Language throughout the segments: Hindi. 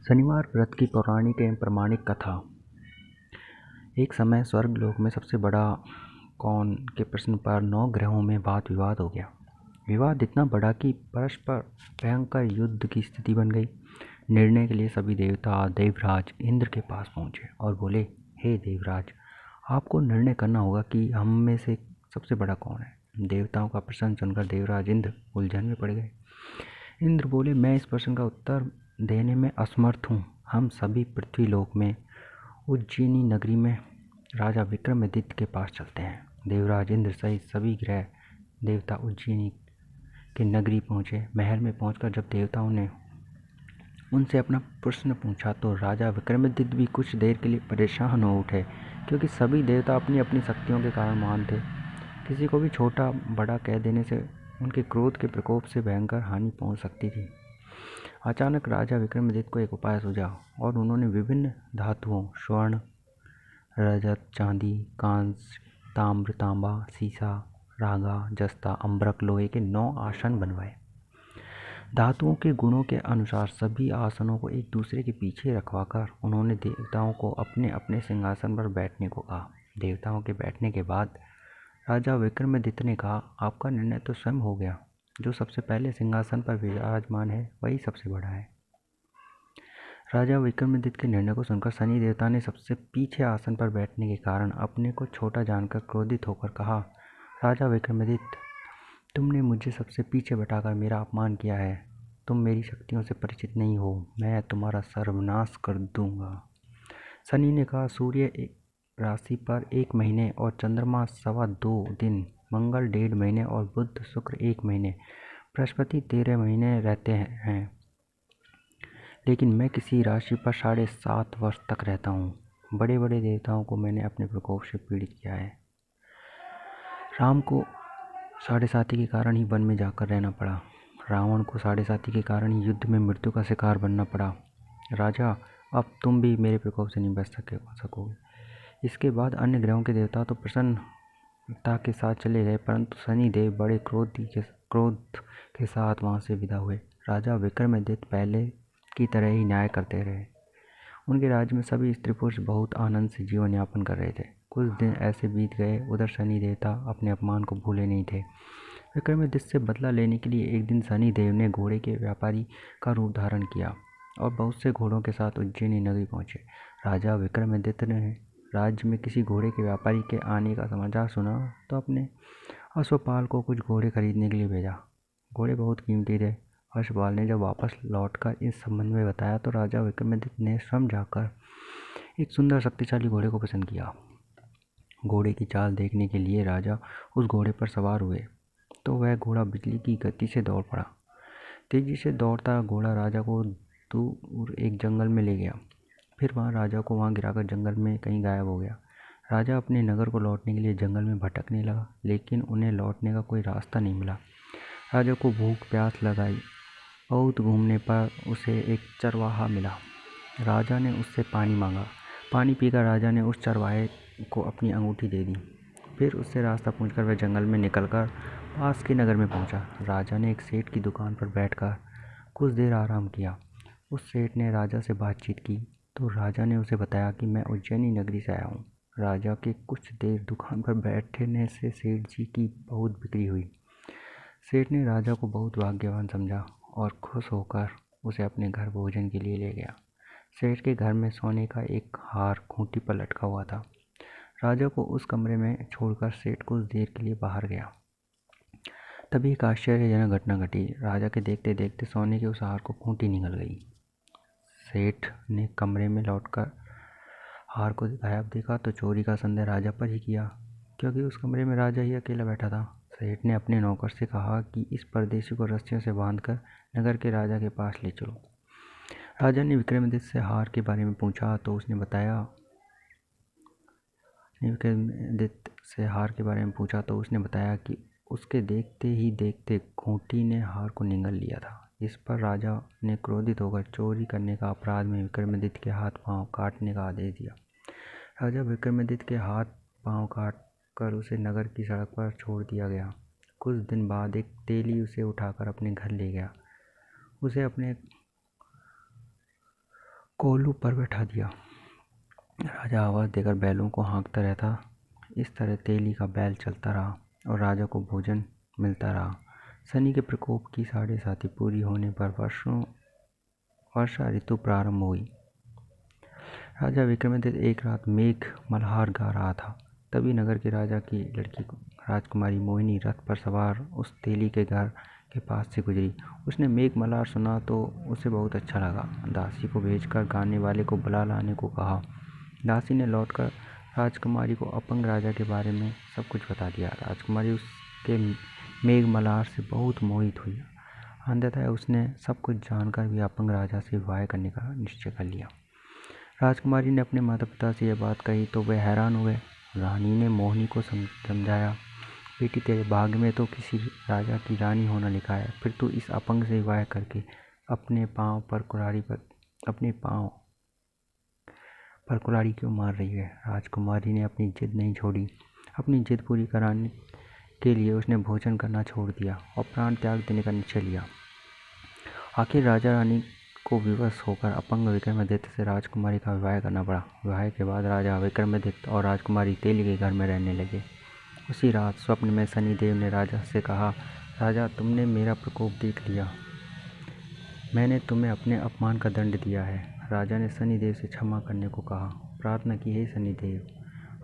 शनिवार व्रत की पौराणिक एवं प्रमाणिक कथा। एक समय स्वर्गलोक में सबसे बड़ा कौन के प्रश्न पर 9 ग्रहों में वाद विवाद हो गया। विवाद इतना बड़ा कि परस्पर भयंकर युद्ध की स्थिति बन गई। निर्णय के लिए सभी देवता देवराज इंद्र के पास पहुंचे और बोले, हे देवराज, आपको निर्णय करना होगा कि हम में से सबसे बड़ा कौन है। देवताओं का प्रश्न सुनकर देवराज इंद्र उलझन में पड़ गए। इंद्र बोले, मैं इस प्रश्न का उत्तर देने में असमर्थ हूँ। हम सभी पृथ्वी लोक में उज्जैनी नगरी में राजा विक्रमादित्य के पास चलते हैं। देवराज इंद्र सहित सभी ग्रह देवता उज्जैनी के नगरी पहुँचे। महल में पहुँचकर जब देवताओं ने उनसे अपना प्रश्न पूछा तो राजा विक्रमादित्य भी कुछ देर के लिए परेशान हो उठे, क्योंकि सभी देवता अपनी अपनी शक्तियों के कारण महान थे। किसी को भी छोटा बड़ा कह देने से उनके क्रोध के प्रकोप से भयंकर हानि पहुंच सकती थी। अचानक राजा विक्रमादित्य को एक उपाय सूझा और उन्होंने विभिन्न धातुओं स्वर्ण, रजत, चांदी, कांस्य, ताम्र, तांबा, सीसा, रागा, जस्ता, अम्बरक, लोहे के 9 आसन बनवाए। धातुओं के गुणों के अनुसार सभी आसनों को एक दूसरे के पीछे रखवाकर उन्होंने देवताओं को अपने अपने सिंहासन पर बैठने को कहा। देवताओं के बैठने के बाद राजा विक्रमादित्य ने कहा, आपका निर्णय तो स्वयं हो गया। जो सबसे पहले सिंहासन पर विराजमान है वही सबसे बड़ा है। राजा विक्रमादित्य के निर्णय को सुनकर शनि देवता ने सबसे पीछे आसन पर बैठने के कारण अपने को छोटा जानकर क्रोधित होकर कहा, राजा विक्रमादित्य, तुमने मुझे सबसे पीछे बैठाकर मेरा अपमान किया है। तुम मेरी शक्तियों से परिचित नहीं हो। मैं तुम्हारा सर्वनाश कर दूंगा। शनि ने कहा, सूर्य एक राशि पर 1 महीने और चंद्रमा 2.25 दिन, मंगल 1.5 महीने और बुध शुक्र 1 महीने, बृहस्पति 13 महीने रहते हैं, लेकिन मैं किसी राशि पर 7.5 वर्ष तक रहता हूँ। बड़े बड़े देवताओं को मैंने अपने प्रकोप से पीड़ित किया है। राम को 7.5 के कारण ही वन में जाकर रहना पड़ा। रावण को 7.5 के कारण ही युद्ध में मृत्यु का शिकार बनना पड़ा। राजा, अब तुम भी मेरे प्रकोप से नहीं बच सकोगे। इसके बाद अन्य ग्रहों के देवता तो प्रसन्नता के साथ चले गए, परंतु शनि देव बड़े क्रोध के साथ वहाँ से विदा हुए। राजा विक्रमादित्य पहले की तरह ही न्याय करते रहे। उनके राज्य में सभी स्त्री पुरुष बहुत आनंद से जीवन यापन कर रहे थे। कुछ दिन ऐसे बीत गए, उधर शनि देवता अपने अपमान को भूले नहीं थे। विक्रमादित्य से बदला लेने के लिए एक दिन शनि देव ने घोड़े के व्यापारी का रूप धारण किया और बहुत से घोड़ों के साथ उज्जैनी नगरी पहुंचे। राजा विक्रमादित्य ने राज्य में किसी घोड़े के व्यापारी के आने का समाचार सुना तो अपने अश्वपाल को कुछ घोड़े खरीदने के लिए भेजा। घोड़े बहुत कीमती थे। अश्वपाल ने जब वापस लौटकर इस संबंध में बताया तो राजा विक्रमादित्य ने स्वयं जाकर एक सुंदर शक्तिशाली घोड़े को पसंद किया। घोड़े की चाल देखने के लिए राजा उस घोड़े पर सवार हुए तो वह घोड़ा बिजली की गति से दौड़ पड़ा। तेजी से दौड़ता घोड़ा राजा को दूर एक जंगल में ले गया। फिर राजा को वहाँ गिराकर जंगल में कहीं गायब हो गया। राजा अपने नगर को लौटने के लिए जंगल में भटकने लगा, लेकिन उन्हें लौटने का कोई रास्ता नहीं मिला। राजा को भूख प्यास लगाई। बहुत घूमने पर उसे एक चरवाहा मिला। राजा ने उससे पानी मांगा। पानी पीकर राजा ने उस चरवाहे को अपनी अंगूठी दे दी। फिर उससे रास्ता पूछकर वह जंगल में निकलकर पास के नगर में पहुंचा। राजा ने एक सेठ की दुकान पर बैठकर कुछ देर आराम किया। उस सेठ ने राजा से बातचीत की तो राजा ने उसे बताया कि मैं उज्जैनी नगरी से आया हूँ। राजा के कुछ देर दुकान पर बैठने से सेठ जी की बहुत बिक्री हुई। सेठ ने राजा को बहुत भाग्यवान समझा और खुश होकर उसे अपने घर भोजन के लिए ले गया। सेठ के घर में सोने का एक हार खूंटी पर लटका हुआ था। राजा को उस कमरे में छोड़कर सेठ कुछ देर के लिए बाहर गया। तभी एक आश्चर्यजनक घटना घटी। राजा के देखते देखते सोने के उस हार को खूंटी निकल गई। सेठ ने कमरे में लौटकर हार को गायब देखा तो चोरी का संदेह राजा पर ही किया, क्योंकि उस कमरे में राजा ही अकेला बैठा था। सेठ ने अपने नौकर से कहा कि इस परदेशी को रस्सियों से बांधकर नगर के राजा के पास ले चलो। राजा ने विक्रमादित्य से हार के बारे में पूछा तो उसने बताया कि उसके देखते ही देखते खूंटी ने हार को निगल लिया था। इस पर राजा ने क्रोधित होकर चोरी करने का अपराध में विक्रमादित्य के हाथ पांव काटने का आदेश दिया। राजा विक्रमादित्य के हाथ पांव काट कर उसे नगर की सड़क पर छोड़ दिया गया। कुछ दिन बाद एक तेली उसे उठाकर अपने घर ले गया। उसे अपने कोल्हू पर बैठा दिया। राजा आवाज़ देकर बैलों को हाँकता रहता। इस तरह तेली का बैल चलता रहा और राजा को भोजन मिलता रहा। शनि के प्रकोप की 7.5 पूरी होने पर वर्षा ऋतु प्रारंभ हुई। राजा विक्रमादित्य एक रात मेघ मल्हार गा रहा था। तभी नगर के राजा की लड़की राजकुमारी मोहिनी रथ पर सवार उस तेली के घर के पास से गुजरी। उसने मेघ मल्हार सुना तो उसे बहुत अच्छा लगा। दासी को भेजकर गाने वाले को बुला लाने को कहा। दासी ने लौटकर राजकुमारी को अपंग राजा के बारे में सब कुछ बता दिया। राजकुमारी उसके मेघ मल्हार से बहुत मोहित हुई। अंततः उसने सब कुछ जानकर भी अपंग राजा से विवाह करने का निश्चय कर लिया। राजकुमारी ने अपने माता पिता से यह बात कही तो वे हैरान हो गए। रानी ने मोहिनी को समझाया, बेटी तेरे भाग्य में तो किसी राजा की रानी होना लिखा है, फिर तू इस अपंग से विवाह करके अपने पाँव पर कुल्हाड़ी क्यों मार रही है। राजकुमारी ने अपनी जिद नहीं छोड़ी। अपनी जिद पूरी कराने के लिए उसने भोजन करना छोड़ दिया और प्राण त्याग देने का निश्चय लिया। आखिर राजा रानी को विवश होकर अपंग विक्रमादित्य से राजकुमारी का विवाह करना पड़ा। विवाह के बाद राजा विक्रमादित्य और राजकुमारी तेली के घर में रहने लगे। उसी रात स्वप्न में शनिदेव ने राजा से कहा, राजा तुमने मेरा प्रकोप देख लिया, मैंने तुम्हें अपने अपमान का दंड दिया है। राजा ने शनिदेव से क्षमा करने को कहा। प्रार्थना की, हे शनिदेव,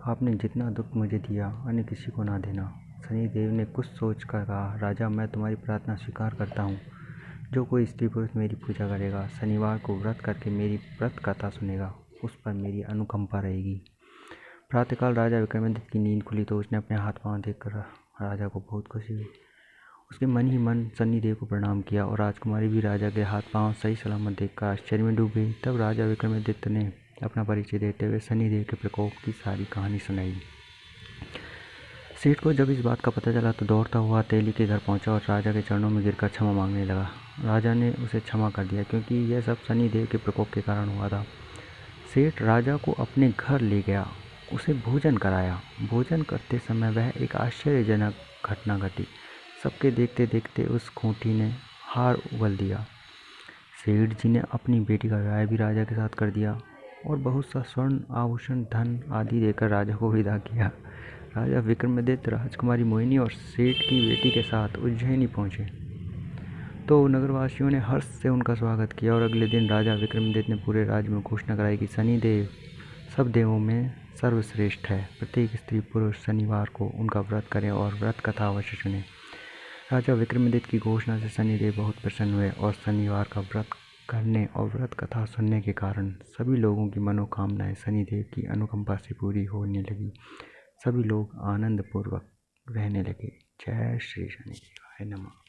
आपने जितना दुख मुझे दिया अन्य किसी को ना देना। शनिदेव ने कुछ सोच कर कहा, राजा मैं तुम्हारी प्रार्थना स्वीकार करता हूँ। जो कोई स्त्री पुरुष मेरी पूजा करेगा, शनिवार को व्रत करके मेरी व्रत कथा सुनेगा, उस पर मेरी अनुकंपा रहेगी। प्रातःकाल राजा विक्रमादित्य की नींद खुली तो उसने अपने हाथ पांव देखकर राजा को बहुत खुशी हुई। उसके मन ही मन शनिदेव को प्रणाम किया और राजकुमारी भी राजा के हाथ पांव सही सलामत देखकर आश्चर्य में डूब गई। तब राजा विक्रमादित्य ने अपना परिचय देते हुए शनिदेव के प्रकोप की सारी कहानी सुनाई। सेठ को जब इस बात का पता चला तो दौड़ता हुआ तेली के घर पहुंचा और राजा के चरणों में गिरकर क्षमा मांगने लगा। राजा ने उसे क्षमा कर दिया क्योंकि यह सब शनिदेव के प्रकोप के कारण हुआ था। सेठ राजा को अपने घर ले गया, उसे भोजन कराया। भोजन करते समय वह एक आश्चर्यजनक घटना घटी। सबके देखते देखते उस खूंटी ने हार उगल दिया। सेठ जी ने अपनी बेटी का विवाह भी राजा के साथ कर दिया और बहुत सा स्वर्ण आभूषण धन आदि देकर राजा को विदा किया। राजा विक्रमादित्य राजकुमारी मोहिनी और सेठ की बेटी के साथ उज्जैनी पहुंचे तो नगरवासियों ने हर्ष से उनका स्वागत किया और अगले दिन राजा विक्रमादित्य ने पूरे राज्य में घोषणा कराई कि शनिदेव सब देवों में सर्वश्रेष्ठ है। प्रत्येक स्त्री पुरुष शनिवार को उनका व्रत करें और व्रत कथा अवश्य सुने। राजा विक्रमादित्य की घोषणा से शनिदेव बहुत प्रसन्न हुए और शनिवार का व्रत करने और व्रत कथा सुनने के कारण सभी लोगों की मनोकामनाएं शनिदेव की अनुकंपा से पूरी होने लगी। सभी लोग आनंद पूर्वक रहने लगे। जय श्री शनिदेवाय नमः।